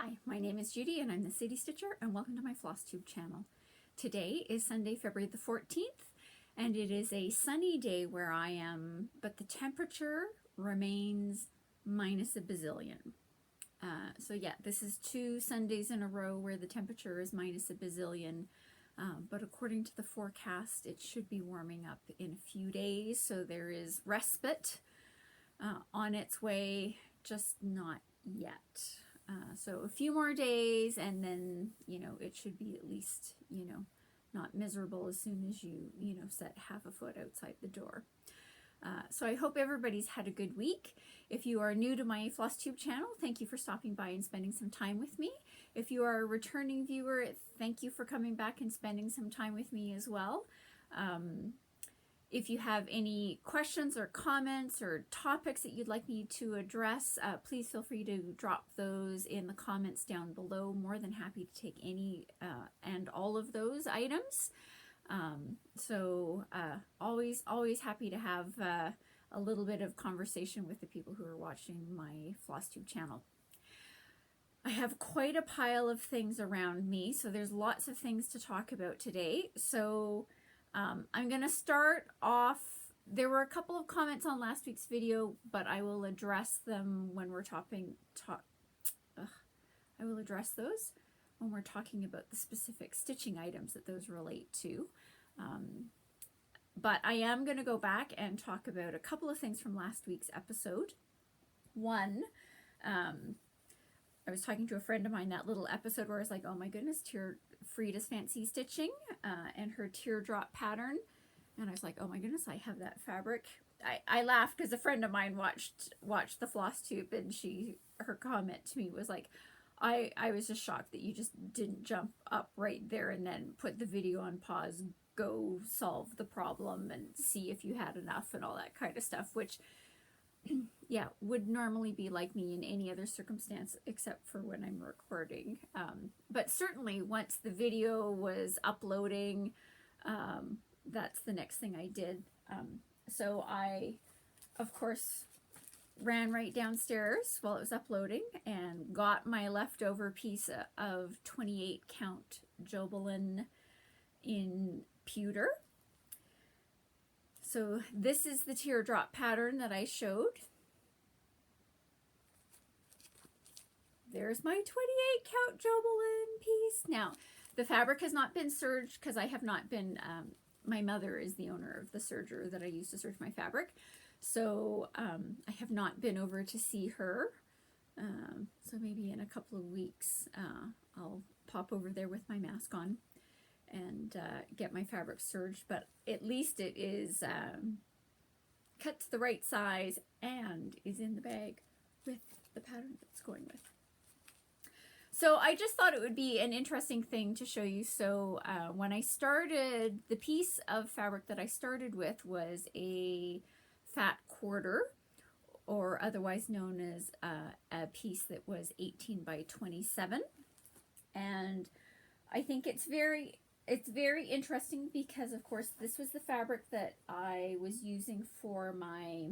Hi, my name is Judy and I'm the City Stitcher, and welcome to my Flosstube channel. Today is Sunday, February the 14th, and it is a sunny day where I am, but the temperature remains minus a bazillion. So yeah, this is 2 Sundays in a row where the temperature is minus a bazillion, but according to the forecast, it should be warming up in a few days, so there is respite on its way, just not yet. So a few more days, and then, it should be at least, not miserable as soon as you, set half a foot outside the door. So I hope everybody's had a good week. If you are new to my Flosstube channel, thank you for stopping by and spending some time with me. If you are a returning viewer, thank you for coming back and spending some time with me as well. If you have any questions or comments or topics that you'd like me to address, please feel free to drop those in the comments down below. More than happy to take any and all of those items. Always happy to have a little bit of conversation with the people who are watching my Flosstube channel. I have quite a pile of things around me, so there's lots of things to talk about today. So I'm going to start off. There were a couple of comments on last week's video, but I will address them when we're I will address those when we're talking about the specific stitching items that those relate to. But I am going to go back and talk about a couple of things from last week's episode. One, I was talking to a friend of mine, that little episode where I was like, oh my goodness, Freda's fancy stitching and her teardrop pattern. And I was like, oh my goodness, I have that fabric. I laughed because a friend of mine watched the Flosstube, and her comment to me was like, I was just shocked that you just didn't jump up right there and then put the video on pause, go solve the problem and see if you had enough and all that kind of stuff, which yeah, would normally be like me in any other circumstance except for when I'm recording. But certainly once the video was uploading, that's the next thing I did. So I, of course, ran right downstairs while it was uploading and got my leftover piece of 28 count Jobelan in pewter. So this is the teardrop pattern that I showed. There's my 28 count Jobelan piece. Now, the fabric has not been serged because I have not been, my mother is the owner of the serger that I use to serge my fabric. So I have not been over to see her. So maybe in a couple of weeks, I'll pop over there with my mask on and get my fabric serged, but at least it is cut to the right size and is in the bag with the pattern that's going with. So I just thought it would be an interesting thing to show you. So when I started, the piece of fabric that I started with was a fat quarter, or otherwise known as a piece that was 18 by 27. And I think it's very interesting because, of course, this was the fabric that I was using for my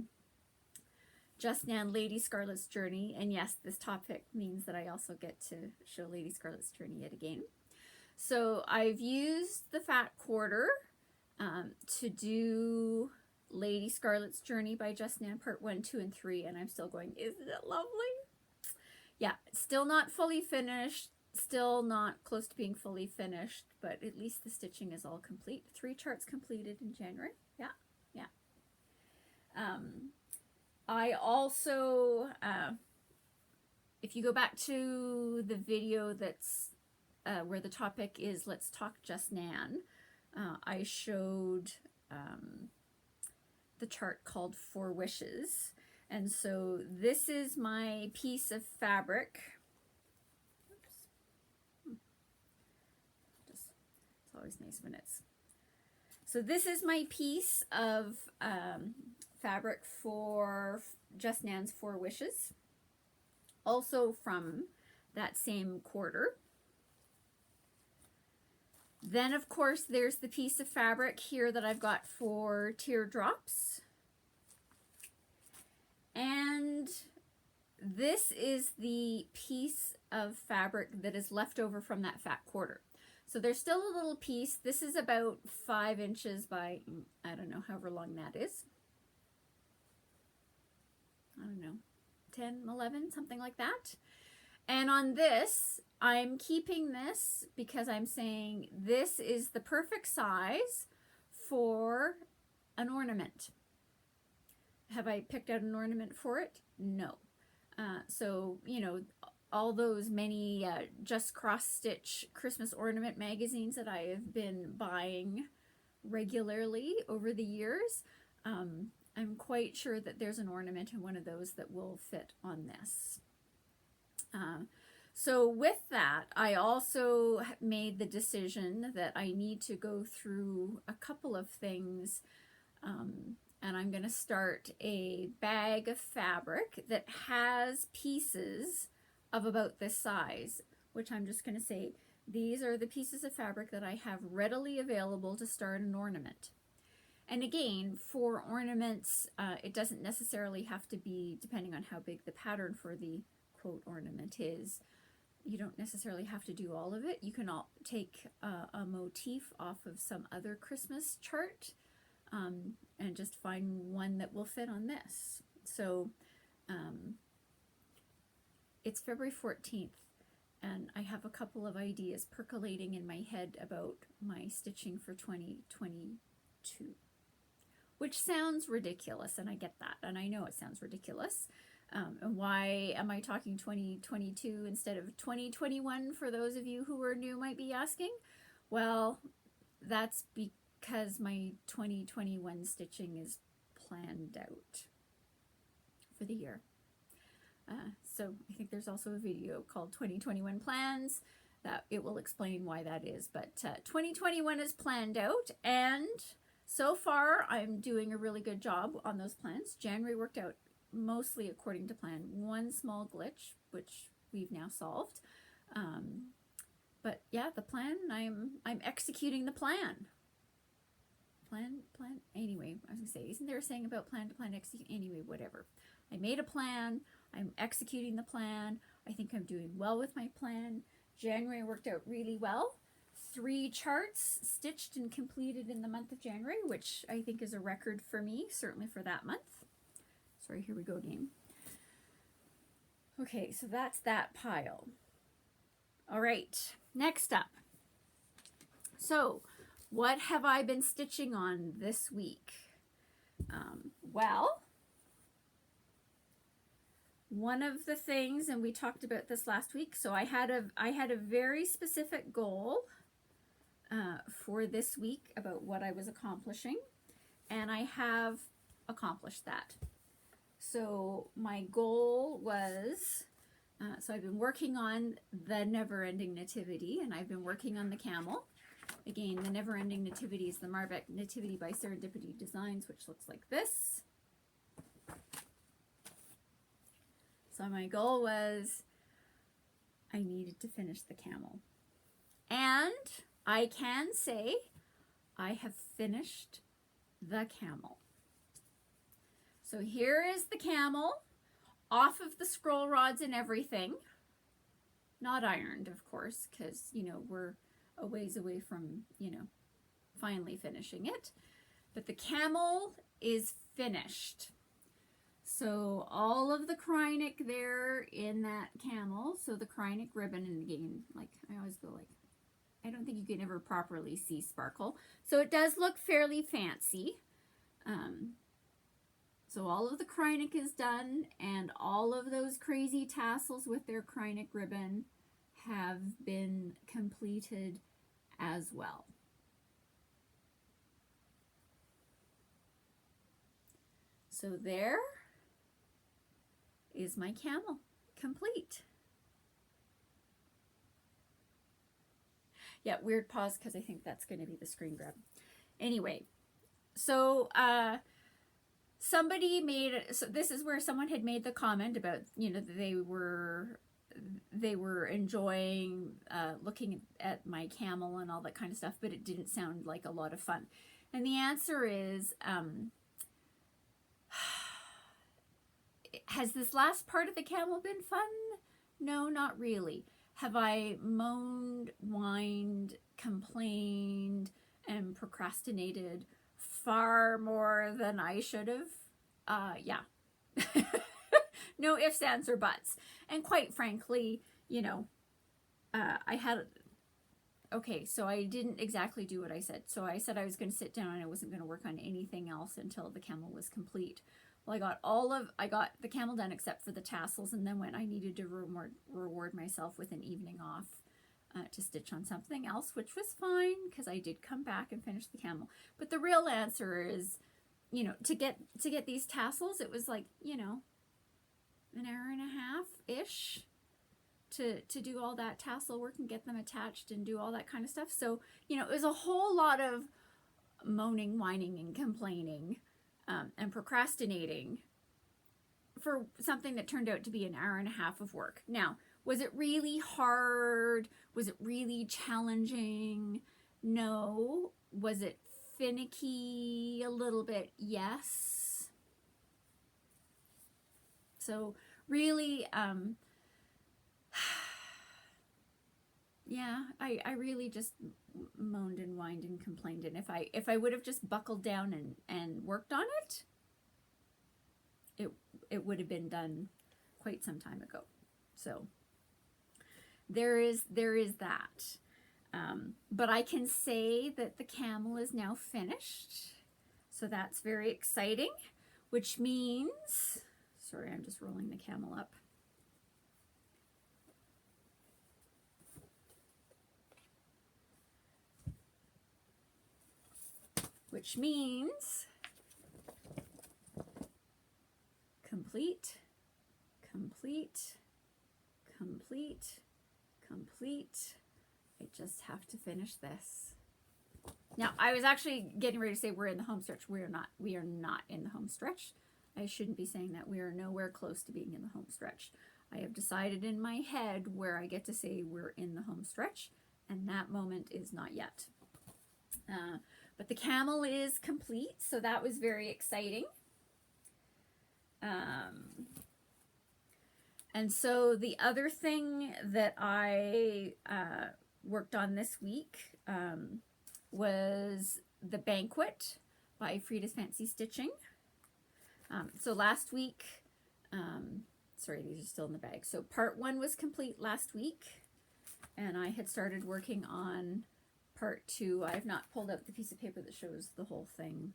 Just Nan Lady Scarlet's Journey. And yes, this topic means that I also get to show Lady Scarlet's Journey yet again. So I've used the fat quarter to do Lady Scarlet's Journey by Just Nan Part 1, 2, and 3. And I'm still going, isn't it lovely? Yeah, still not fully finished. Still not close to being fully finished, but at least the stitching is all complete. 3 charts completed in January. Yeah. I also, if you go back to the video that's where the topic is Let's Talk Just Nan, I showed the chart called 4 Wishes. And so this is my piece of fabric. Always nice when it's. So this is my piece of fabric for Just Nan's 4 Wishes, also from that same quarter. Then, of course, there's the piece of fabric here that I've got for Teardrops. And this is the piece of fabric that is left over from that fat quarter. So there's still a little piece. This is about 5 inches by, I don't know, however long that is. I don't know, 10, 11, something like that. And on this, I'm keeping this because I'm saying this is the perfect size for an ornament. Have I picked out an ornament for it? No. So, you know, all those many just cross-stitch Christmas ornament magazines that I have been buying regularly over the years, I'm quite sure that there's an ornament in one of those that will fit on this. So with that, I also made the decision that I need to go through a couple of things, and I'm going to start a bag of fabric that has pieces of about this size, which I'm just going to say, these are the pieces of fabric that I have readily available to start an ornament. And again, for ornaments, it doesn't necessarily have to be, depending on how big the pattern for the quote ornament is, you don't necessarily have to do all of it. You can all take a motif off of some other Christmas chart and just find one that will fit on this. So it's February 14th, and I have a couple of ideas percolating in my head about my stitching for 2022, which sounds ridiculous, and I get that, and I know it sounds ridiculous. And why am I talking 2022 instead of 2021 for those of you who are new might be asking? Well, that's because my 2021 stitching is planned out for the year. So I think there's also a video called 2021 Plans that it will explain why that is. But 2021 is planned out, and so far I'm doing a really good job on those plans. January worked out mostly according to plan. One small glitch, which we've now solved. But yeah, the plan, I'm executing the plan. Plan. Anyway, I was gonna say, isn't there a saying about plan to plan execute? Anyway, whatever. I made a plan. I'm executing the plan. I think I'm doing well with my plan. January worked out really well. 3 charts stitched and completed in the month of January, which I think is a record for me, certainly for that month. Sorry, here we go again. Okay, so that's that pile. All right, next up. So, what have I been stitching on this week? Well, one of the things, and we talked about this last week, so I had a very specific goal for this week about what I was accomplishing, and I have accomplished that. So my goal was, so I've been working on the Never-Ending Nativity, and I've been working on the camel. Again, the Never-Ending Nativity is the Marbeck Nativity by Serendipity Designs, which looks like this. So my goal was I needed to finish the camel. And I can say I have finished the camel. So here is the camel, off of the scroll rods and everything. Not ironed, of course, because, you know, we're a ways away from, you know, finally finishing it. But the camel is finished. So all of the Krynic there in that camel, so the Krynic ribbon, and again, like I always go like, I don't think you can ever properly see sparkle. So it does look fairly fancy. So all of the Krynic is done, and all of those crazy tassels with their Krynic ribbon have been completed as well. So there is my camel complete. Yeah, weird pause because I think that's going to be the screen grab. Anyway, so somebody made, so this is where someone had made the comment about, you know, they were enjoying looking at my camel and all that kind of stuff, but it didn't sound like a lot of fun. And the answer is, has this last part of the camel been fun? No, not really. Have I moaned, whined, complained, and procrastinated far more than I should have? Yeah. No ifs, ands, or buts. And quite frankly, you know, okay, so I didn't exactly do what I said. So I said I was going to sit down and I wasn't going to work on anything else until the camel was complete. Well, I got the camel done except for the tassels, and then when I needed to reward myself with an evening off to stitch on something else, which was fine because I did come back and finish the camel. But the real answer is, you know, to get these tassels, it was like, you know, an hour and a half-ish to do all that tassel work and get them attached and do all that kind of stuff. So, you know, it was a whole lot of moaning, whining, and complaining and procrastinating for something that turned out to be an hour and a half of work. Now, was it really hard? Was it really challenging? No. Was it finicky a little bit? Yes. So really, yeah, I really just moaned and whined and complained. And if I would have just buckled down and worked on it, it would have been done quite some time ago. So there is that. But I can say that the camel is now finished. So that's very exciting, which means, sorry, I'm just rolling the camel up. Which means complete, complete, complete, complete. I just have to finish this. Now, I was actually getting ready to say we're in the home stretch. We are not in the home stretch. I shouldn't be saying that. We are nowhere close to being in the home stretch. I have decided in my head where I get to say we're in the home stretch, and that moment is not yet. But the camel is complete, so that was very exciting. And so the other thing that I worked on this week was the Banquet by Freda's Fancy Stitching. So last week, sorry, these are still in the bag. So part 1 was complete last week, and I had started working on part 2. I have not pulled out the piece of paper that shows the whole thing.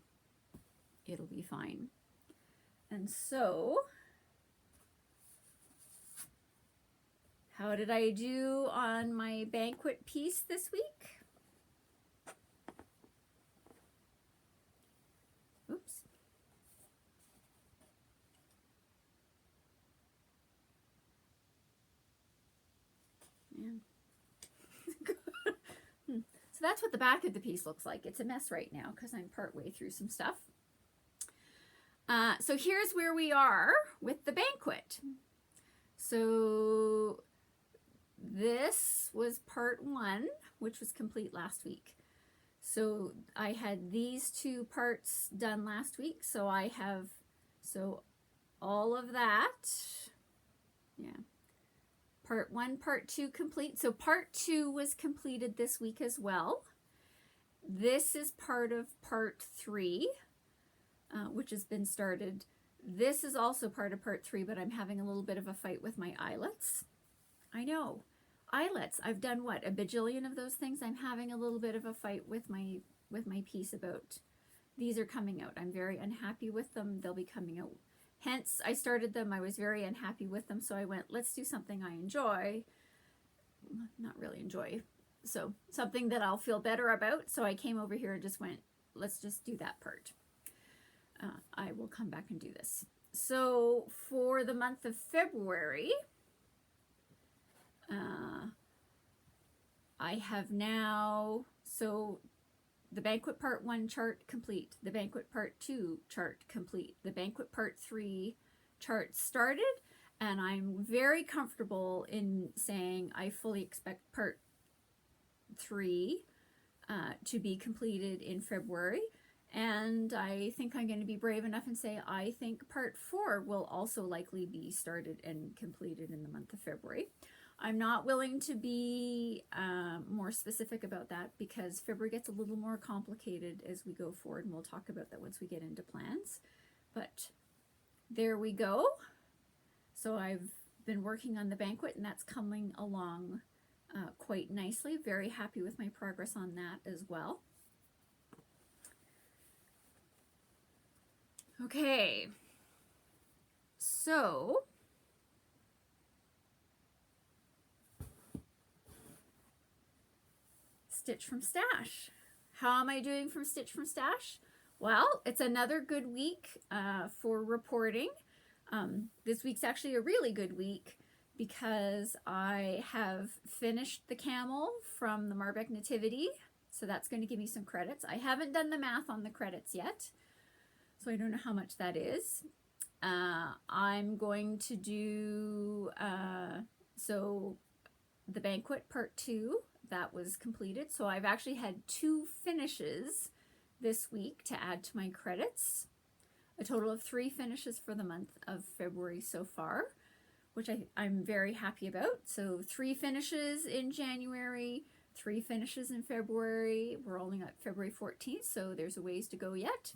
It'll be fine. And so, how did I do on my Banquet piece this week? Oops. Man. So that's what the back of the piece looks like. It's a mess right now because I'm partway through some stuff. So here's where we are with the Banquet. So this was part 1, which was complete last week. So I had these 2 parts done last week. So I have, so all of that, yeah. Part 1, part 2 complete. So part 2 was completed this week as well. This is part of part 3, which has been started. This is also part of part 3, but I'm having a little bit of a fight with my eyelets. I know. Eyelets. I've done what? A bajillion of those things. I'm having a little bit of a fight with my piece about these are coming out. I'm very unhappy with them. They'll be coming out. Hence, I started them. I was very unhappy with them, so I went, let's do something I enjoy. Not really enjoy. So, something that I'll feel better about. So I came over here and just went, let's just do that part. I will come back and do this. So, for the month of February, I have now, so the Banquet Part 1 chart complete, the Banquet Part 2 chart complete, the Banquet Part 3 chart started, and I'm very comfortable in saying I fully expect Part 3 to be completed in February, And I think I'm going to be brave enough and say I think part 4 will also likely be started and completed in the month of February. I'm not willing to be more specific about that because February gets a little more complicated as we go forward, and we'll talk about that once we get into plans. But there we go. So I've been working on the banquet, and that's coming along quite nicely. Very happy with my progress on that as well. Okay, so Stitch from Stash. How am I doing from Stitch from Stash? Well, it's another good week for reporting. This week's actually a really good week because I have finished the camel from the Marbeck Nativity, so that's going to give me some credits. I haven't done the math on the credits yet, so I don't know how much that is. I'm going to do, so the banquet part 2, that was completed. So I've actually had 2 finishes this week to add to my credits. A total of 3 finishes for the month of February so far, which I'm very happy about. So 3 finishes in January, 3 finishes in February. We're only at February 14th, so there's a ways to go yet.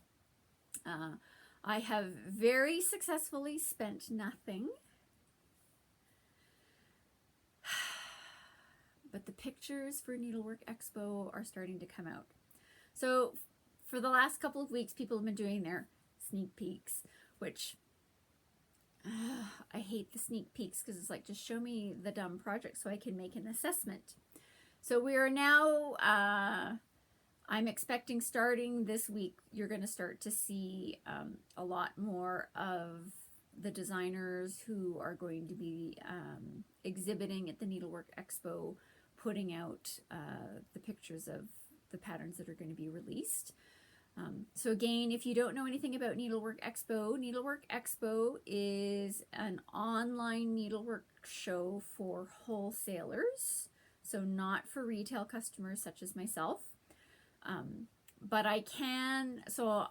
I have very successfully spent nothing. But the pictures for Needlework Expo are starting to come out. So for the last couple of weeks, people have been doing their sneak peeks, which I hate the sneak peeks because it's like, just show me the dumb project so I can make an assessment. So we are now, I'm expecting starting this week, you're going to start to see a lot more of the designers who are going to be exhibiting at the Needlework Expo, putting out the pictures of the patterns that are going to be released. So again, if you don't know anything about Needlework Expo is an online needlework show for wholesalers, so not for retail customers such as myself. But I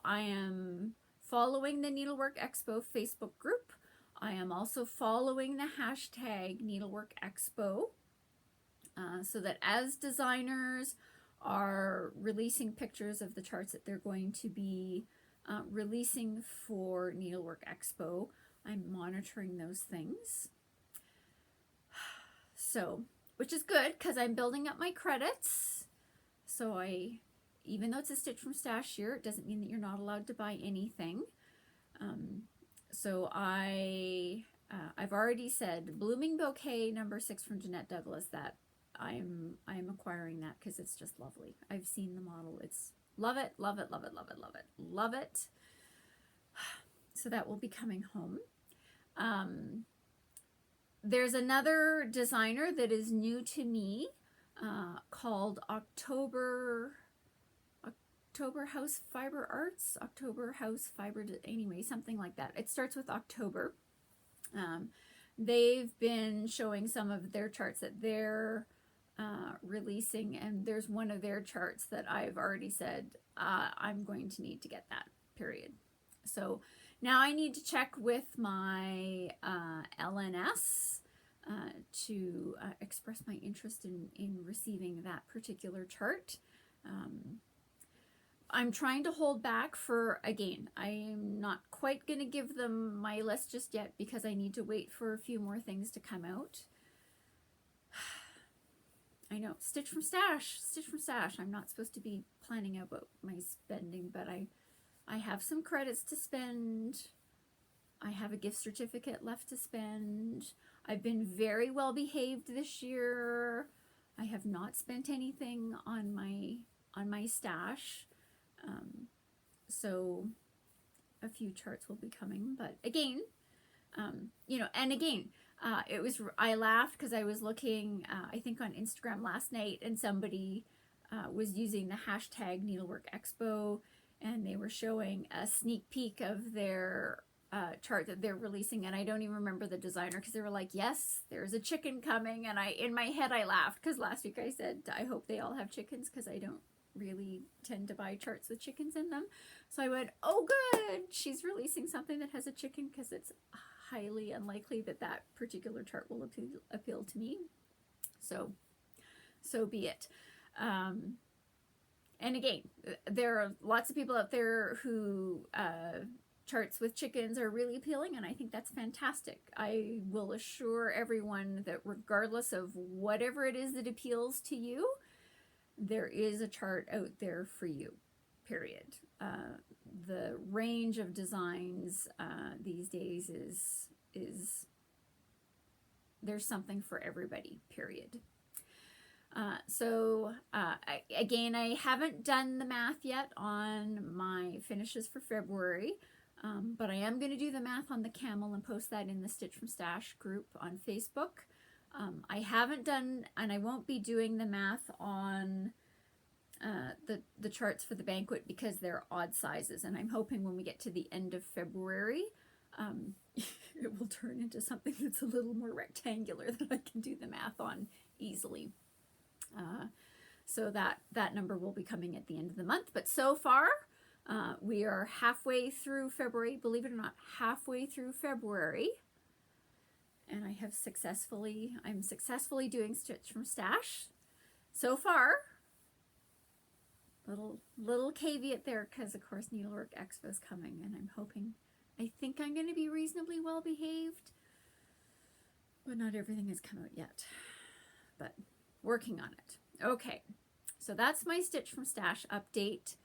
am following the Needlework Expo Facebook group. I am also following the hashtag Needlework Expo, so that as designers are releasing pictures of the charts that they're going to be releasing for Needlework Expo, I'm monitoring those things. So, which is good because I'm building up my credits. So even though it's a Stitch from Stash year, it doesn't mean that you're not allowed to buy anything. So I've already said Blooming Bouquet number 6 from Jeanette Douglas, that I'm acquiring that because it's just lovely. I've seen the model. It's love it, love it, love it, love it, love it, love it. So that will be coming home. There's another designer that is new to me called October House Fiber Arts, October House Fiber, anyway, something like that. It starts with October. They've been showing some of their charts that they're releasing, and there's one of their charts that I've already said I'm going to need to get that, period. So now I need to check with my LNS to express my interest in receiving that particular chart. I'm trying to hold back for, again, I'm not quite going to give them my list just yet because I need to wait for a few more things to come out. I know, Stitch from Stash. I'm not supposed to be planning about my spending, but I have some credits to spend. I have a gift certificate left to spend. I've been very well behaved this year. I have not spent anything on my stash. So a few charts will be coming, but again, you know, and again, I laughed because I was looking, I think on Instagram last night, and somebody was using the hashtag Needlework Expo, and they were showing a sneak peek of their chart that they're releasing, and I don't even remember the designer because they were like, yes, there's a chicken coming, and in my head I laughed because last week I said I hope they all have chickens because I don't really tend to buy charts with chickens in them. So I went, oh good, she's releasing something that has a chicken, because it's highly unlikely that that particular chart will appeal to me. So be it. And again, there are lots of people out there who charts with chickens are really appealing, and I think that's fantastic. I will assure everyone that regardless of whatever it is that appeals to you, there is a chart out there for you, period. The range of designs these days is there's something for everybody, period. Again, I haven't done the math yet on my finishes for February, but I am going to do the math on the camel and post that in the Stitch from Stash group on Facebook. I haven't done, and I won't be doing the math on the charts for the banquet, because they're odd sizes, and I'm hoping when we get to the end of February, it will turn into something that's a little more rectangular that I can do the math on easily. So that number will be coming at the end of the month. But so far, we are halfway through February, believe it or not, halfway through February. And I'm successfully doing Stitch from Stash so far. Little caveat there, because of course Needlework Expo is coming, and I think I'm going to be reasonably well behaved, but not everything has come out yet, but working on it. Okay, so that's my Stitch from Stash update.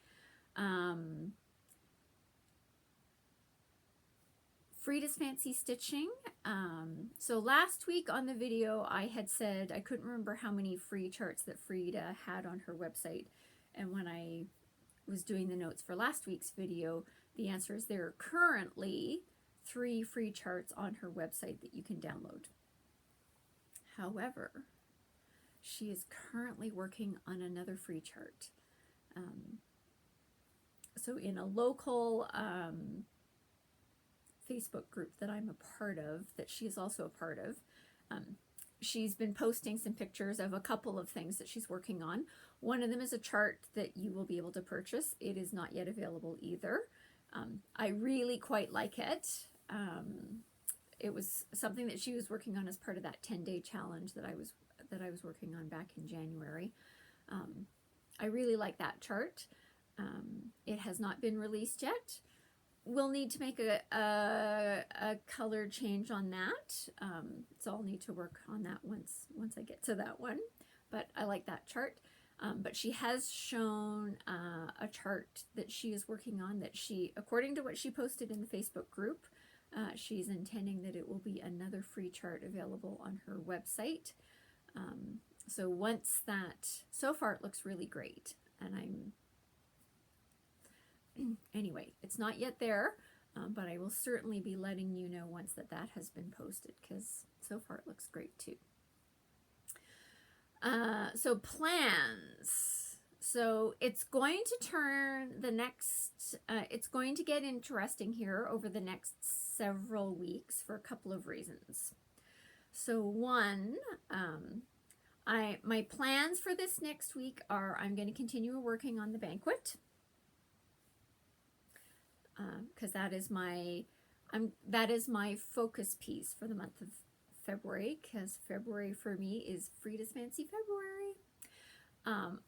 Freda's Fancy Stitching. So last week on the video, I had said I couldn't remember how many free charts that Freda had on her website. And when I was doing the notes for last week's video, the answer is there are currently 3 free charts on her website that you can download. However, she is currently working on another free chart. So in a local Facebook group that I'm a part of, that she is also a part of, she's been posting some pictures of a couple of things that she's working on. One of them is a chart that you will be able to purchase. It is not yet available either. I really quite like it. It was something that she was working on as part of that 10-day challenge that I was working on back in January. I really like that chart. It has not been released yet. We'll need to make a color change on that. So I'll need to work on that once I get to that one. But I like that chart. But she has shown a chart that she is working on that she, according to what she posted in the Facebook group, she's intending that it will be another free chart available on her website. So once that, so far it looks really great. And anyway, it's not yet there, but I will certainly be letting you know once that has been posted, because so far it looks great too. So plans. So it's going to turn it's going to get interesting here over the next several weeks for a couple of reasons. So one, my plans for this next week are I'm going to continue working on the banquet, because that is my focus piece for the month of February, because February for me is Freda's Fancy February.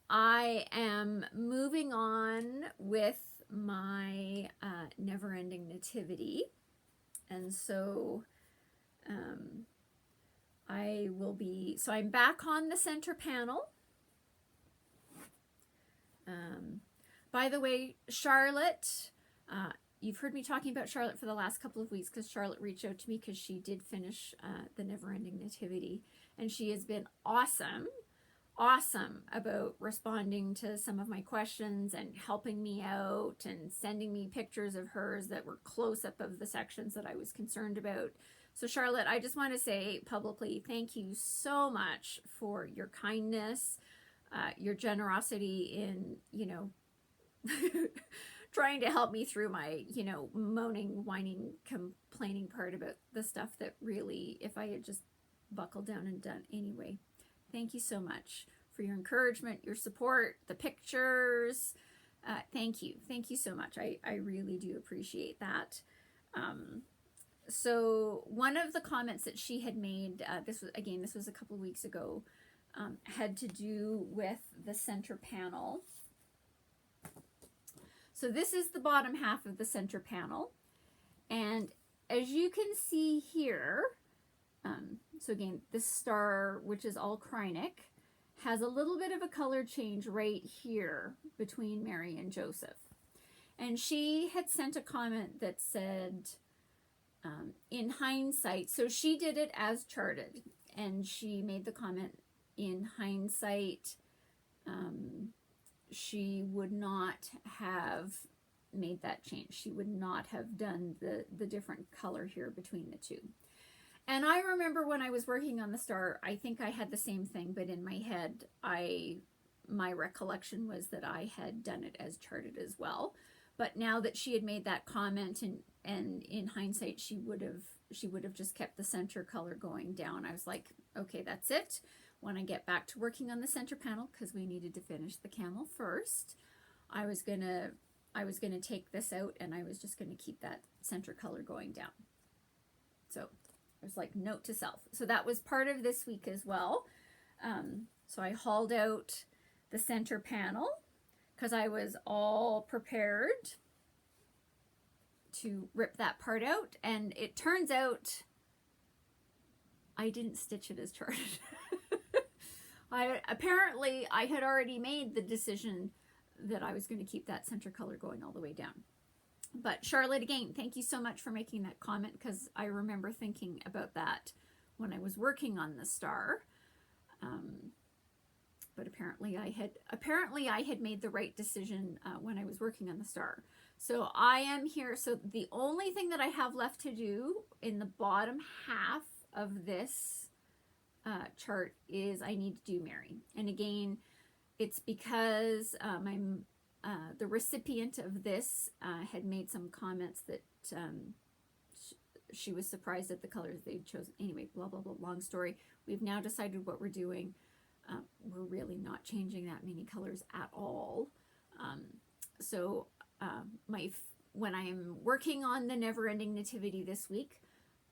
I am moving on with my never-ending nativity, and so I'm back on the center panel. By the way, Scarlet, you've heard me talking about Scarlet for the last couple of weeks, because Scarlet reached out to me because she did finish the Never-Ending Nativity, and she has been awesome about responding to some of my questions and helping me out and sending me pictures of hers that were close-up of the sections that I was concerned about. So Scarlet, I just want to say publicly, thank you so much for your kindness, your generosity in, trying to help me through my, moaning, whining, complaining part about the stuff that really, if I had just buckled down and done anyway. Thank you so much for your encouragement, your support, the pictures. Thank you. Thank you so much. I really do appreciate that. So one of the comments that she had made, this was a couple of weeks ago, had to do with the center panel. So this is the bottom half of the center panel. And as you can see here, so again, this star, which is all Krynic, has a little bit of a color change right here between Mary and Joseph. And she had sent a comment that said, in hindsight, so she did it as charted, and she made the comment, in hindsight, she would not have made that change. She would not have done the different color here between the two. And I remember when I was working on the star, I think I had the same thing, but in my head, my recollection was that I had done it as charted as well. But now that she had made that comment, and in hindsight, she would have just kept the center color going down. I was like, okay, that's it. When I get back to working on the center panel, because we needed to finish the camel first, I was gonna take this out, and I was just gonna keep that center color going down. So it was like, note to self. So that was part of this week as well. So I hauled out the center panel because I was all prepared to rip that part out, and it turns out I didn't stitch it as charted. Apparently I had already made the decision that I was going to keep that center color going all the way down. But Charlotte, again, thank you so much for making that comment, because I remember thinking about that when I was working on the star. But apparently I had made the right decision when I was working on the star. So I am here. So the only thing that I have left to do in the bottom half of this chart is I need to do Mary. And again, it's because the recipient of this had made some comments that she was surprised at the colors they'd chosen. Anyway, blah, blah, blah, long story. We've now decided what we're doing. We're really not changing that many colors at all. When I am working on the Never Ending Nativity this week,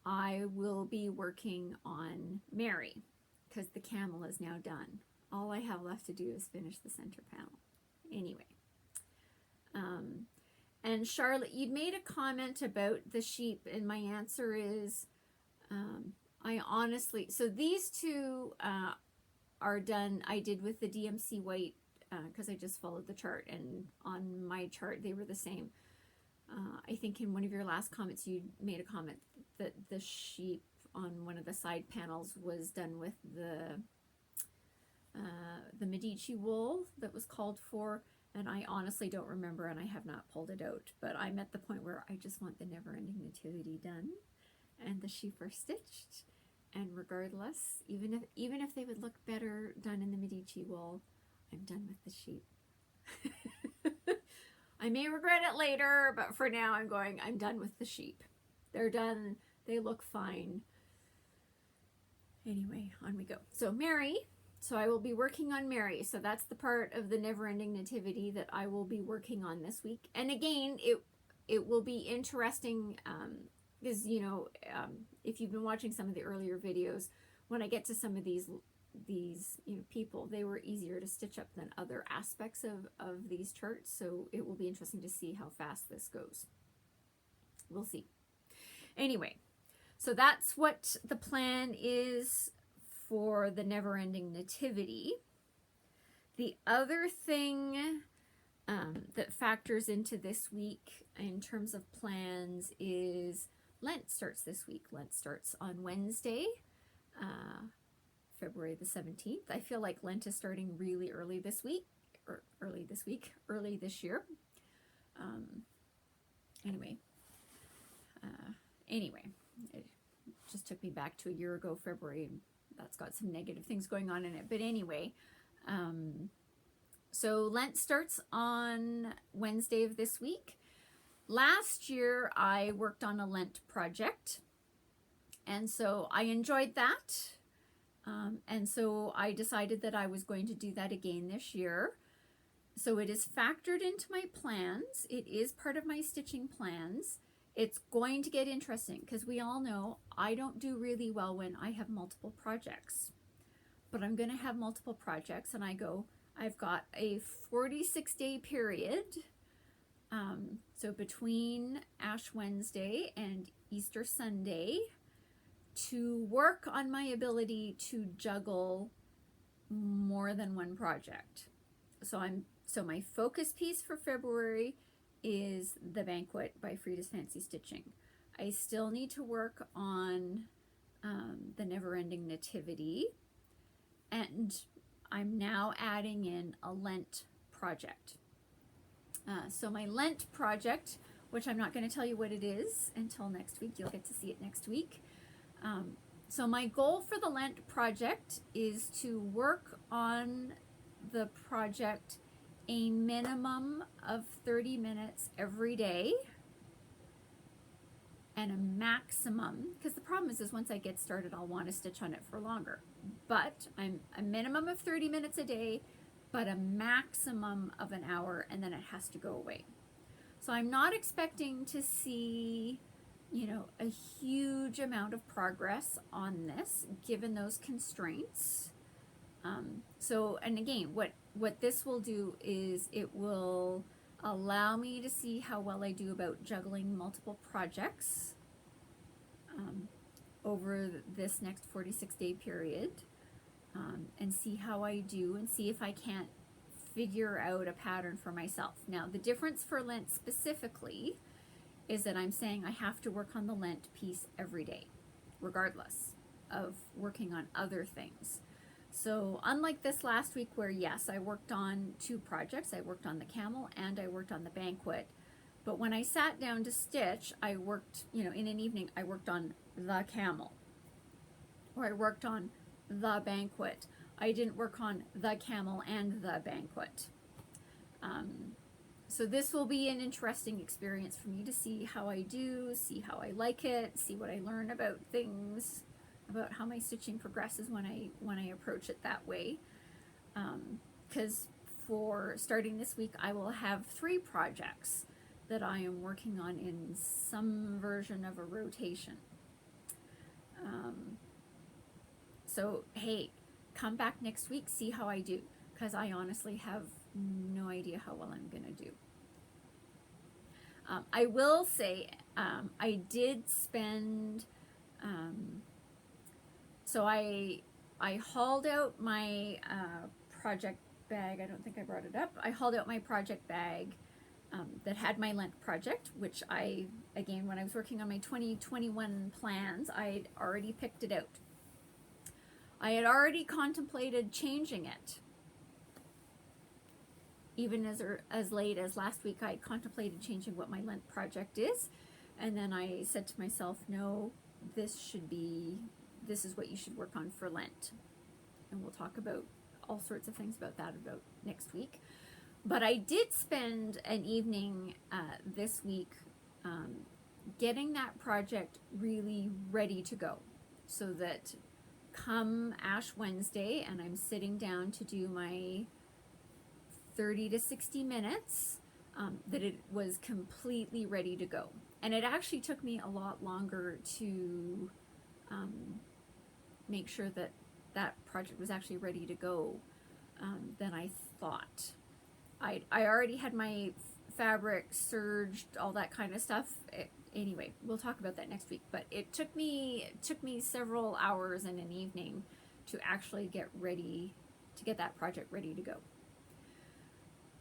I will be working on Mary, because the camel is now done. All I have left to do is finish the center panel. Anyway. And Charlotte, you'd made a comment about the sheep, and my answer is, I honestly, so these two are done, I did with the DMC white, because I just followed the chart, and on my chart they were the same. I think in one of your last comments you made a comment that the sheep on one of the side panels was done with the Medici wool that was called for, and I honestly don't remember, and I have not pulled it out, but I'm at the point where I just want the Never Ending Nativity done, and the sheep are stitched, and regardless, even if they would look better done in the Medici wool, I'm done with the sheep. I may regret it later, but for now I'm done with the sheep. They're done. They look fine. Anyway, on we go. So Mary, so I will be working on Mary. So that's the part of the Never Ending Nativity that I will be working on this week. And again, it will be interesting because, if you've been watching some of the earlier videos, when I get to some of these people, they were easier to stitch up than other aspects of these charts. So it will be interesting to see how fast this goes. We'll see. Anyway, so that's what the plan is for the Never Ending Nativity. The other thing that factors into this week in terms of plans is Lent starts this week. Lent starts on Wednesday, February the 17th. I feel like Lent is starting really early this week, or early this year. Anyway, it just took me back to a year ago, February, and that's got some negative things going on in it. But anyway, so Lent starts on Wednesday of this week. Last year, I worked on a Lent project, and so I enjoyed that. And so I decided that I was going to do that again this year. So it is factored into my plans. It is part of my stitching plans. It's going to get interesting because we all know I don't do really well when I have multiple projects. But I'm going to have multiple projects, and I've got a 46-day period. So between Ash Wednesday and Easter Sunday, to work on my ability to juggle more than one project. So my focus piece for February is the Banquet by Freda's Fancy Stitching. I still need to work on the Never Ending Nativity, and I'm now adding in a Lent project. So my Lent project, which I'm not going to tell you what it is until next week, you'll get to see it next week. So my goal for the Lent project is to work on the project a minimum of 30 minutes every day, and a maximum, because the problem is once I get started, I'll want to stitch on it for longer. But I'm a minimum of 30 minutes a day, but a maximum of an hour, and then it has to go away. So I'm not expecting to see, a huge amount of progress on this, given those constraints. And again, what this will do is it will allow me to see how well I do about juggling multiple projects over this next 46-day period, and see how I do, and see if I can't figure out a pattern for myself. Now, the difference for Lent specifically is that I'm saying I have to work on the Lent piece every day, regardless of working on other things. So unlike this last week where, yes, I worked on 2 projects, I worked on the camel and I worked on the Banquet, but when I sat down to stitch, I worked, in an evening, I worked on the camel, or I worked on the Banquet. I didn't work on the camel and the Banquet. So this will be an interesting experience for me to see how I do, see how I like it, see what I learn about things, about how my stitching progresses when I approach it that way. Because for starting this week, I will have 3 projects that I am working on in some version of a rotation. So hey, come back next week, see how I do, because I honestly have no idea how well I'm gonna do. I will say I did spend, so I hauled out my project bag. I don't think I brought it up. I hauled out my project bag that had my Lent project, which again, when I was working on my 2021 plans, I'd already picked it out. I had already contemplated changing it. Even as late as last week, I contemplated changing what my Lent project is. And then I said to myself, no, this is what you should work on for Lent. And we'll talk about all sorts of things about that about next week. But I did spend an evening this week getting that project really ready to go, so that come Ash Wednesday and I'm sitting down to do my 30 to 60 minutes, that it was completely ready to go. And it actually took me a lot longer to make sure that that project was actually ready to go than I thought. I already had my fabric serged, all that kind of stuff. Anyway, we'll talk about that next week. But it took me several hours and an evening to actually get that project ready to go.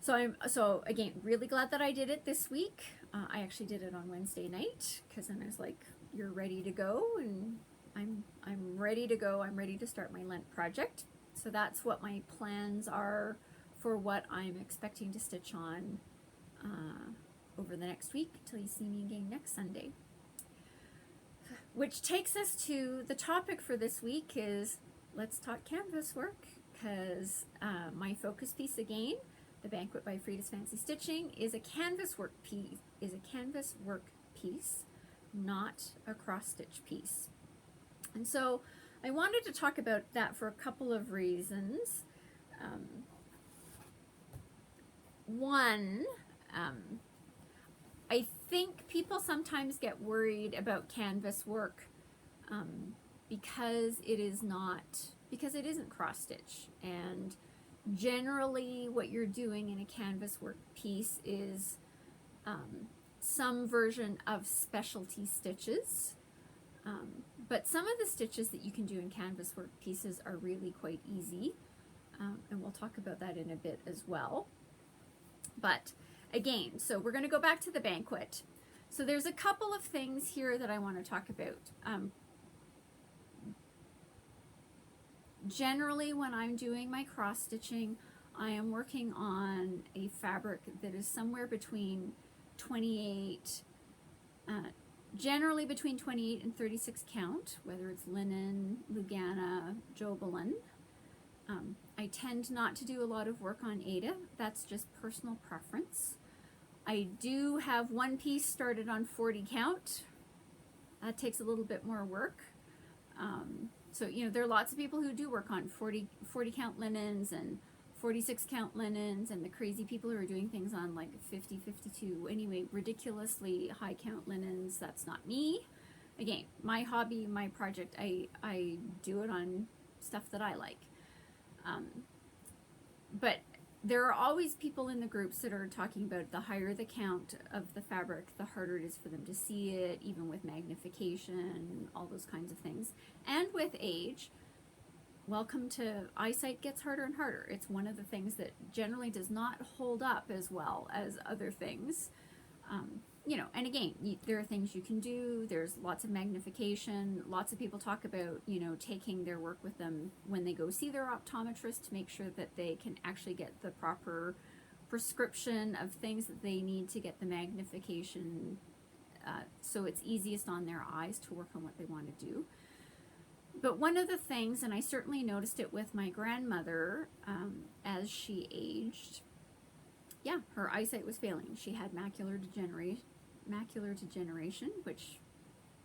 So again, really glad that I did it this week. I actually did it on Wednesday night, because then I was like, you're ready to go, and I'm ready to go. I'm ready to start my Lent project. So that's what my plans are for what I'm expecting to stitch on over the next week until you see me again next Sunday. Which takes us to the topic for this week is, let's talk canvas work, because my focus piece again, the Banquet by Freda's Fancy Stitching, is a Canvaswork piece, not a cross stitch piece. And so I wanted to talk about that for a couple of reasons. One, I think people sometimes get worried about canvas work because it isn't cross stitch, and generally what you're doing in a canvas work piece is some version of specialty stitches. But some of the stitches that you can do in canvas work pieces are really quite easy, and we'll talk about that in a bit as well. But again, so we're going to go back to the banquet. So there's a couple of things here that I want to talk about. Generally, when I'm doing my cross stitching, I am working on a fabric that is somewhere between 28, generally between 28 and 36 count, whether it's linen, Lugana, Jobelan. I tend not to do a lot of work on Aida. That's just personal preference. I do have one piece started on 40 count. That takes a little bit more work. So, you know, there are lots of people who do work on 40 count linens and 46 count linens, and the crazy people who are doing things on like 50, 52, anyway, ridiculously high count linens. That's not me. Again, my hobby, my project, I do it on stuff that I like. But there are always people in the groups that are talking about the higher the count of the fabric, the harder it is for them to see it, even with magnification, all those kinds of things. And with age, welcome to eyesight gets harder and harder. It's one of the things that generally does not hold up as well as other things. You know, and again, there are things you can do. There's lots of magnification. Lots of people talk about, you know, taking their work with them when they go see their optometrist to make sure that they can actually get the proper prescription of things that they need to get the magnification so it's easiest on their eyes to work on what they want to do. But one of the things, and I certainly noticed it with my grandmother as she aged, yeah, her eyesight was failing. She had macular degeneration, which,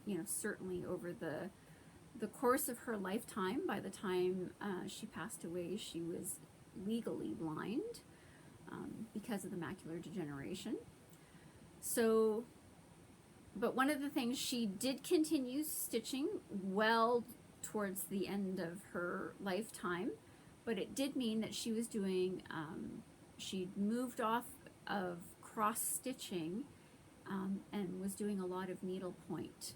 you know, certainly over the course of her lifetime, by the time she passed away, she was legally blind because of the macular degeneration. So, but one of the things, she did continue stitching well towards the end of her lifetime, but it did mean that she was doing, she moved off of cross stitching and was doing a lot of needlepoint,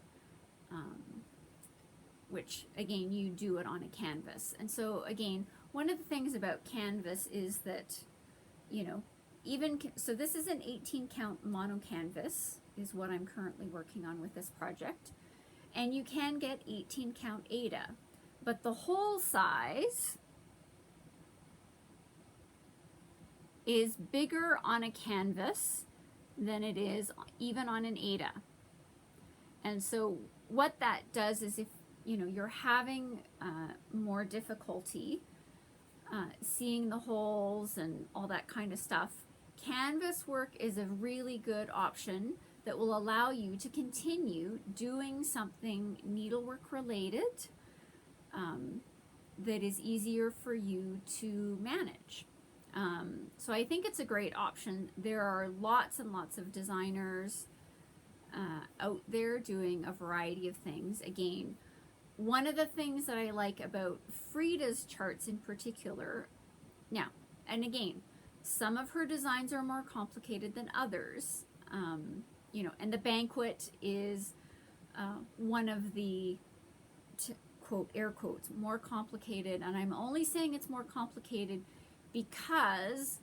which again, you do it on a canvas. And so again, one of the things about canvas is that, you know, so this is an 18 count mono canvas is what I'm currently working on with this project. And you can get 18 count Aida, but the whole size is bigger on a canvas than it is even on an Aida. And so what that does is, if you know you're having more difficulty seeing the holes and all that kind of stuff, canvas work is a really good option that will allow you to continue doing something needlework related that is easier for you to manage. So I think it's a great option. There are lots and lots of designers out there doing a variety of things. Again, one of the things that I like about Freda's charts in particular, now, and again, some of her designs are more complicated than others, you know, and the Banquet is one of the, quote, air quotes, more complicated, and I'm only saying it's more complicated because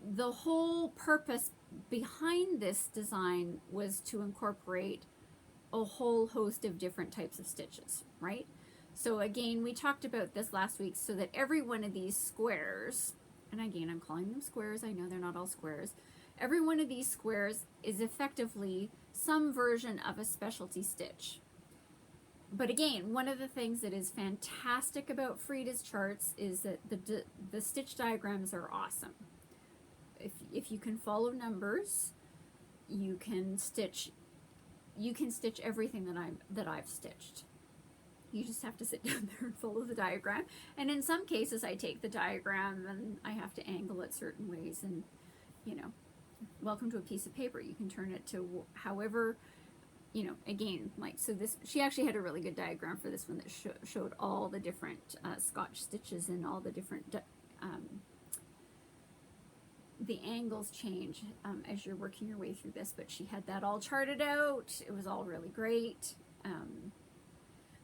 the whole purpose behind this design was to incorporate a whole host of different types of stitches, right? So again, we talked about this last week, so that every one of these squares, and again, I'm calling them squares, I know they're not all squares, every one of these squares is effectively some version of a specialty stitch. But again, one of the things that is fantastic about Freda's charts is that the stitch diagrams are awesome. If you can follow numbers, you can stitch everything that I've stitched. You just have to sit down there and follow the diagram. And in some cases, I take the diagram and I have to angle it certain ways. And, you know, welcome to a piece of paper. You can turn it to however, you know, again, like, so this, she actually had a really good diagram for this one that showed all the different Scotch stitches and all the different, the angles change as you're working your way through this. But she had that all charted out. It was all really great.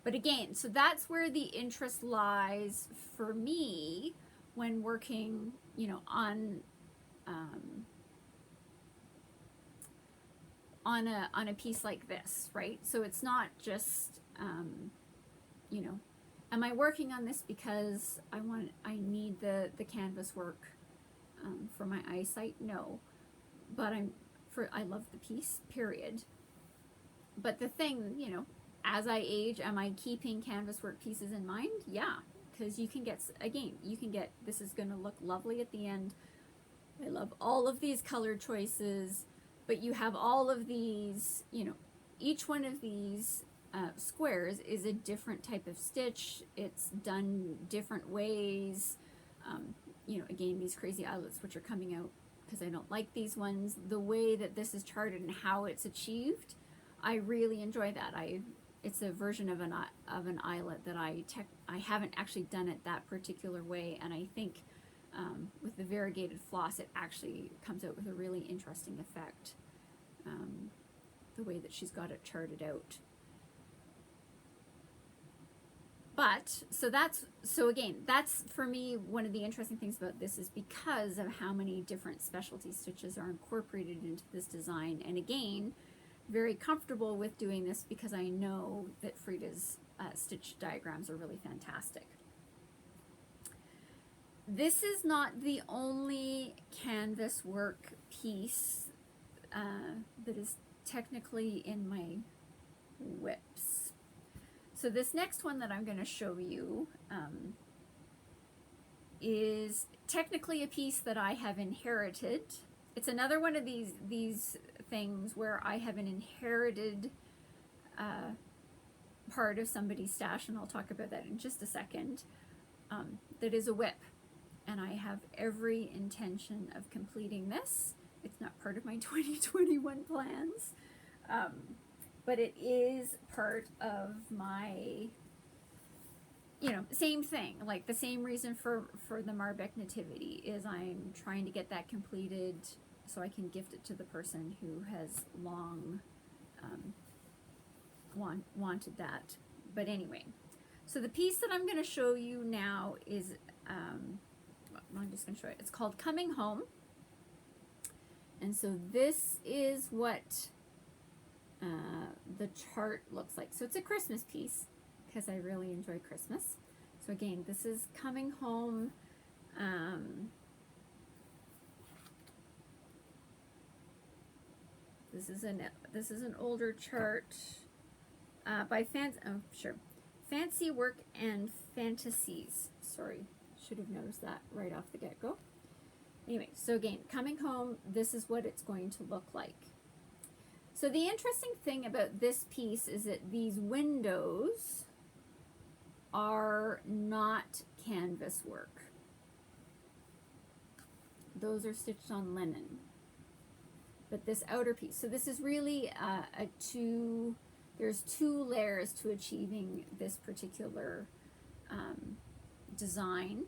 But again, so that's where the interest lies for me when working, you know, on a piece like this, right? So it's not just, you know, am I working on this because I need the canvas work for my eyesight? No, but I love the piece, period. But the thing, you know, as I age, am I keeping canvas work pieces in mind? Yeah, because you can get, again, you can get, this is going to look lovely at the end. I love all of these color choices, but you have all of these, you know, each one of these squares is a different type of stitch. It's done different ways. You know, again, these crazy eyelets, which are coming out because I don't like these ones. The way that this is charted and how it's achieved, I really enjoy that. It's a version of an eyelet that I haven't actually done it that particular way, and I think with the variegated floss, it actually comes out with a really interesting effect. The way that she's got it charted out. But so again, that's for me one of the interesting things about this is because of how many different specialty stitches are incorporated into this design, and again, very comfortable with doing this because I know that Freda's stitch diagrams are really fantastic. This is not the only canvas work piece that is technically in my whips. So this next one that I'm going to show you is technically a piece that I have inherited. It's another one of these things where I have an inherited part of somebody's stash, and I'll talk about that in just a second, that is a whip. And I have every intention of completing this. It's not part of my 2021 plans, but it is part of my, you know, same thing, like the same reason for the Marbeck Nativity is I'm trying to get that completed so I can gift it to the person who has long wanted that. But anyway, so the piece that I'm going to show you now is, I'm just going to show it. It's called Coming Home. And so this is what the chart looks like. So it's a Christmas piece because I really enjoy Christmas. So again, this is Coming Home. This is an older chart by Fancy Work and Fantasies. Sorry, should have noticed that right off the get-go. Anyway, so again, Coming Home, this is what it's going to look like. So the interesting thing about this piece is that these windows are not canvas work. Those are stitched on linen. But this outer piece, so this is really there's two layers to achieving this particular design.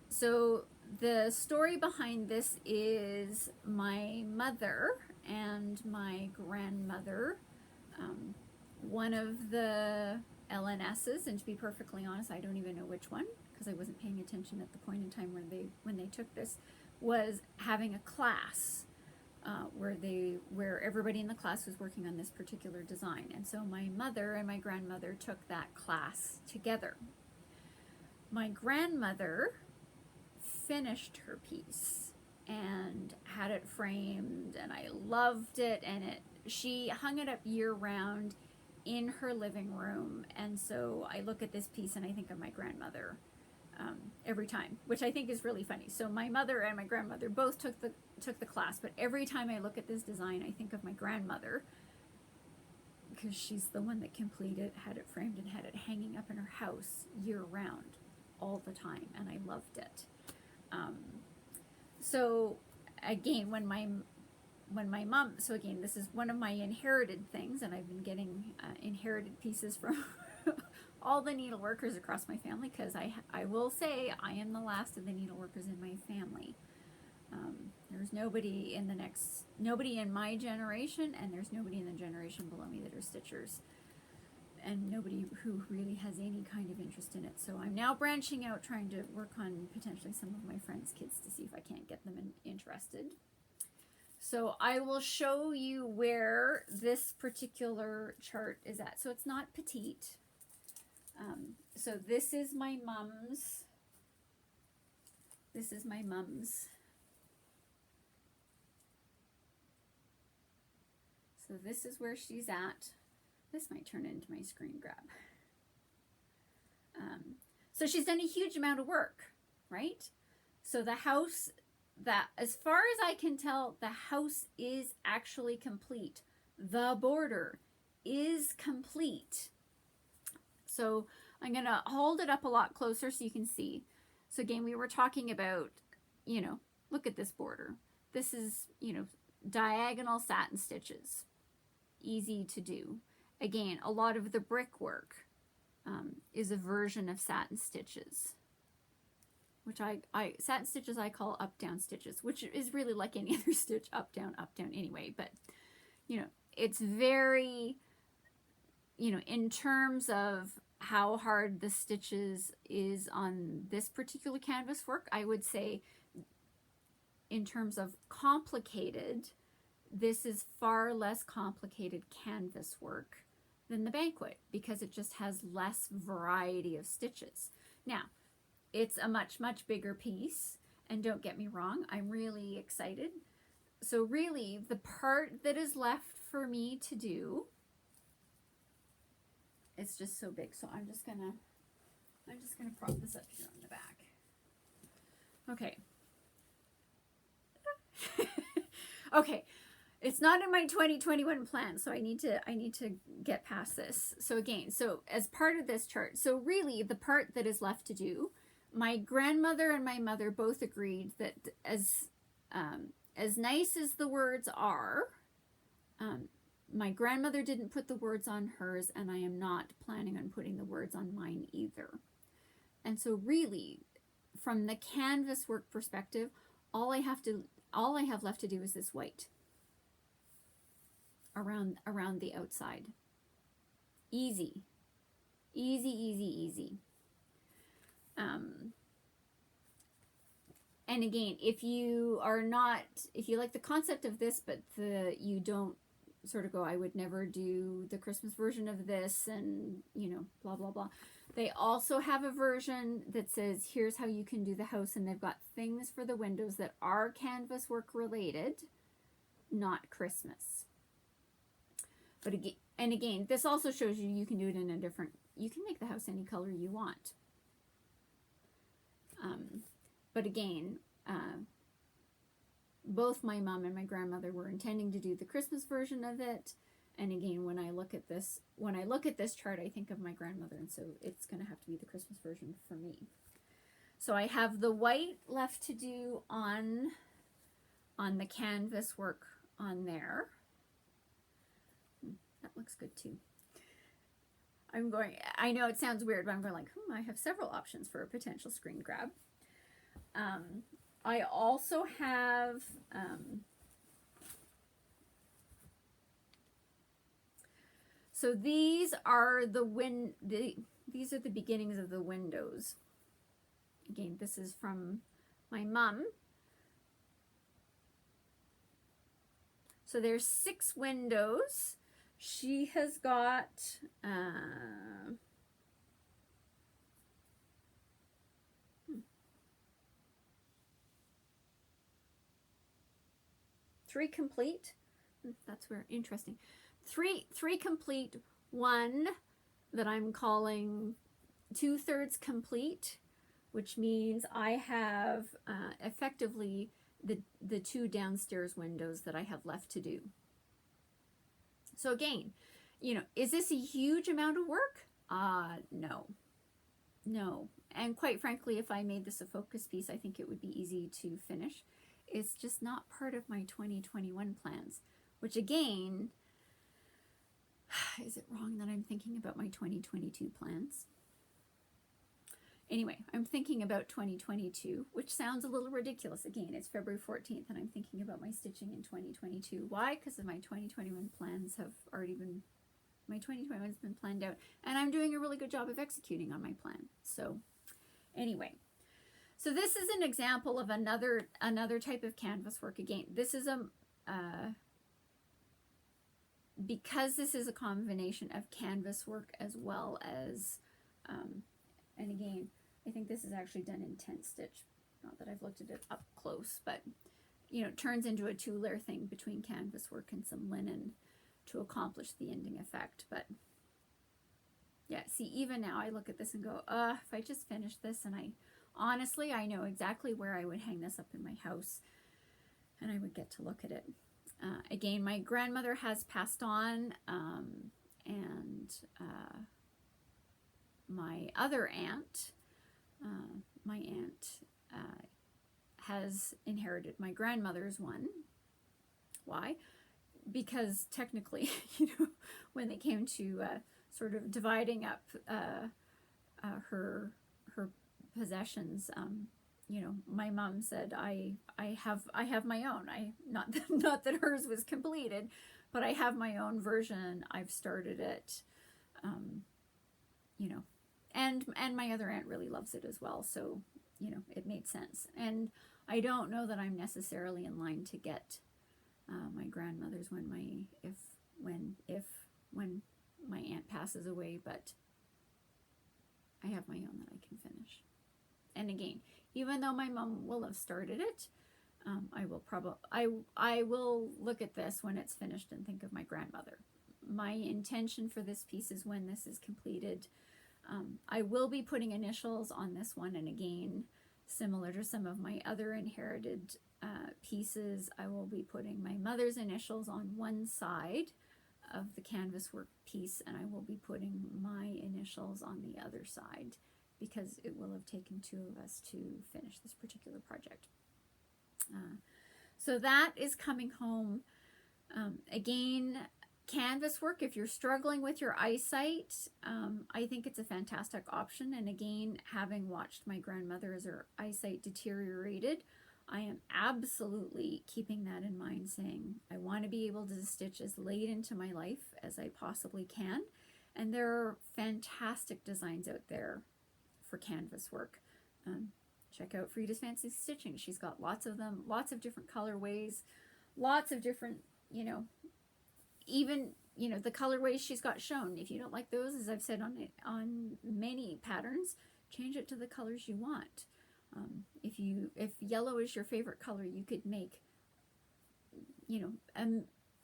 So the story behind this is my mother and my grandmother, one of the LNSs, and to be perfectly honest, I don't even know which one because I wasn't paying attention at the point in time when they took this, was having a class where everybody in the class was working on this particular design. And so my mother and my grandmother took that class together. My grandmother finished her piece and had it framed, and I loved it, and she hung it up year-round in her living room. And so I look at this piece and I think of my grandmother every time, which I think is really funny. So my mother and my grandmother both took the class, but every time I look at this design I think of my grandmother because she's the one that completed, had it framed, and had it hanging up in her house year round, all the time, and I loved it. So again, when my mom, so again, this is one of my inherited things, and I've been getting inherited pieces from all the needleworkers across my family, because I will say I am the last of the needleworkers in my family. There's nobody in my generation, and there's nobody in the generation below me that are stitchers, and nobody who really has any kind of interest in it. So I'm now branching out, trying to work on potentially some of my friends' kids to see if I can't get them interested. So I will show you where this particular chart is at. So it's not petite. So this is my mom's. This is my mom's. So this is where she's at. This might turn into my screen grab. So she's done a huge amount of work, right? So the house, that, as far as I can tell, the house is actually complete. The border is complete. So I'm going to hold it up a lot closer so you can see. So again, we were talking about, you know, look at this border. This is, you know, diagonal satin stitches. Easy to do. Again, a lot of the brickwork is a version of satin stitches, which satin stitches I call up-down stitches, which is really like any other stitch, up-down anyway. But, you know, it's very, you know, in terms of how hard the stitches is on this particular canvas work, I would say in terms of complicated, this is far less complicated canvas work than the Banquet, because it just has less variety of stitches. Now, it's a much, much bigger piece, and don't get me wrong, I'm really excited. So really, the part that is left for me to do, it's just so big, so I'm just gonna prop this up here on the back. Okay. Okay. It's not in my 2021 plan, so I need to get past this. So again, so as part of this chart, so really the part that is left to do, my grandmother and my mother both agreed that as nice as the words are, my grandmother didn't put the words on hers, and I am not planning on putting the words on mine either. And so really, from the canvas work perspective, all I have left to do is this white around the outside. Easy. Easy, easy, easy. And again, if you like the concept of this, but you don't sort of go, I would never do the Christmas version of this, and, you know, blah, blah, blah. They also have a version that says, here's how you can do the house, and they've got things for the windows that are canvas work related, not Christmas. But again, this also shows you can do it in a different, you can make the house any color you want. But again, both my mom and my grandmother were intending to do the Christmas version of it. And again, when I look at this chart, I think of my grandmother, and so it's going to have to be the Christmas version for me. So I have the white left to do on the canvas work on there. That looks good too. I know it sounds weird, but I'm going like, I have several options for a potential screen grab. I also have, so these are the beginnings of the windows. Again, this is from my mom. So there's 6 windows. She has got 3 complete. That's where interesting. 3 complete, 1 that I'm calling 2/3 complete, which means I have effectively the 2 downstairs windows that I have left to do. So again, is this a huge amount of work? No. No. And quite frankly, if I made this a focus piece, I think it would be easy to finish. It's just not part of my 2021 plans, which again, is it wrong that I'm thinking about my 2022 plans? Anyway, I'm thinking about 2022, which sounds a little ridiculous. Again, it's February 14th, and I'm thinking about my stitching in 2022. Why? Because my 2021 plans have already been, my 2021 has been planned out, and I'm doing a really good job of executing on my plan. So anyway, so this is an example of another type of canvas work. Again, this is because this is a combination of canvas work as well as, and again, I think this is actually done in 10 stitch. Not that I've looked at it up close, but it turns into a 2-layer thing between canvas work and some linen to accomplish the ending effect. But yeah, see, even now I look at this and go, if I just finish this, and honestly, I know exactly where I would hang this up in my house, and I would get to look at it. Again, my grandmother has passed on, and my other aunt, my aunt has inherited my grandmother's one. Why? Because technically, when they came to sort of dividing up her possessions, my mom said, I have my own. Not that hers was completed, but I have my own version. I've started it, and my other aunt really loves it as well. So, it made sense. And I don't know that I'm necessarily in line to get my grandmother's when my aunt passes away, but I have my own that I can finish. And again, even though my mom will have started it, I will look at this when it's finished and think of my grandmother. My intention for this piece is when this is completed, I will be putting initials on this one, and again, similar to some of my other inherited pieces, I will be putting my mother's initials on one side of the canvas work piece, and I will be putting my initials on the other side, because it will have taken 2 of us to finish this particular project. So that is coming home. Again, canvas work, if you're struggling with your eyesight, I think it's a fantastic option. And again, having watched my grandmother as her eyesight deteriorated, I am absolutely keeping that in mind, saying I want to be able to stitch as late into my life as I possibly can. And there are fantastic designs out there for canvas work. Check out Freda's Fancy Stitching. She's got lots of them, lots of different colorways, lots of different, even, the colorways she's got shown. If you don't like those, as I've said on many patterns, change it to the colors you want. If yellow is your favorite color, you could make,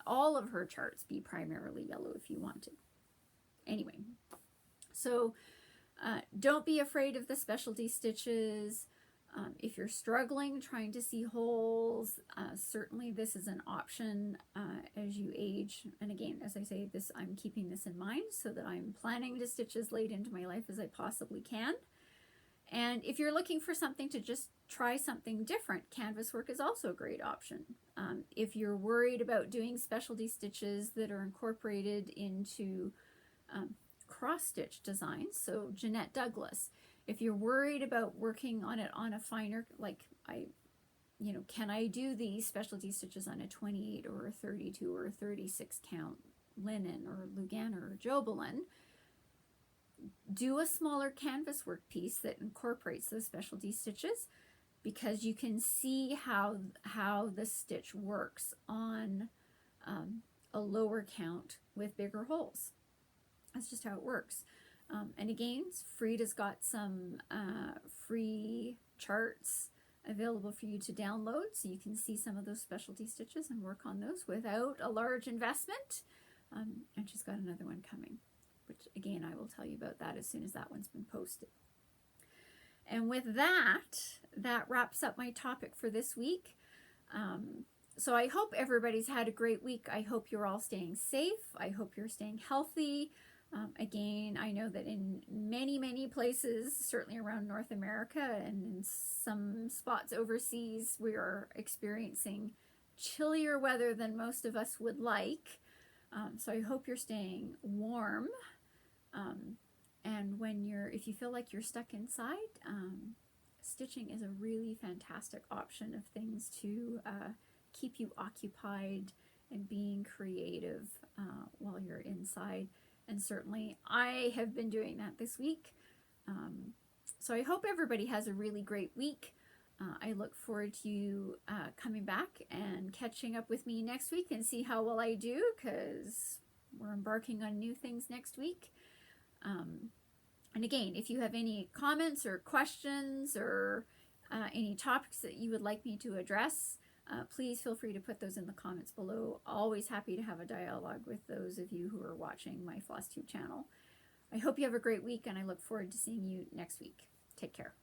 all of her charts be primarily yellow if you wanted. Anyway, so don't be afraid of the specialty stitches. If you're struggling trying to see holes, certainly this is an option as you age. And again, as I say, I'm keeping this in mind so that I'm planning to stitch as late into my life as I possibly can. And if you're looking for something to just try something different, canvas work is also a great option. If you're worried about doing specialty stitches that are incorporated into cross-stitch designs, so Jeanette Douglas, if you're worried about working on it on a finer, can I do these specialty stitches on a 28 or a 32 or a 36 count linen or Lugana or Jobelan? Do a smaller canvas work piece that incorporates those specialty stitches, because you can see how the stitch works on a lower count with bigger holes. That's just how it works. And again, Freda's got some free charts available for you to download, so you can see some of those specialty stitches and work on those without a large investment. And she's got another one coming, which again, I will tell you about that as soon as that one's been posted. And with that, that wraps up my topic for this week. So I hope everybody's had a great week. I hope you're all staying safe. I hope you're staying healthy. Again, I know that in many, many places, certainly around North America and in some spots overseas, we are experiencing chillier weather than most of us would like. So I hope you're staying warm. And if you feel like you're stuck inside, stitching is a really fantastic option of things to keep you occupied and being creative while you're inside. And certainly I have been doing that this week. So I hope everybody has a really great week. I look forward to you coming back and catching up with me next week and see how well I do, because we're embarking on new things next week. And again, if you have any comments or questions or any topics that you would like me to address, please feel free to put those in the comments below. Always happy to have a dialogue with those of you who are watching my Flosstube channel. I hope you have a great week, and I look forward to seeing you next week. Take care.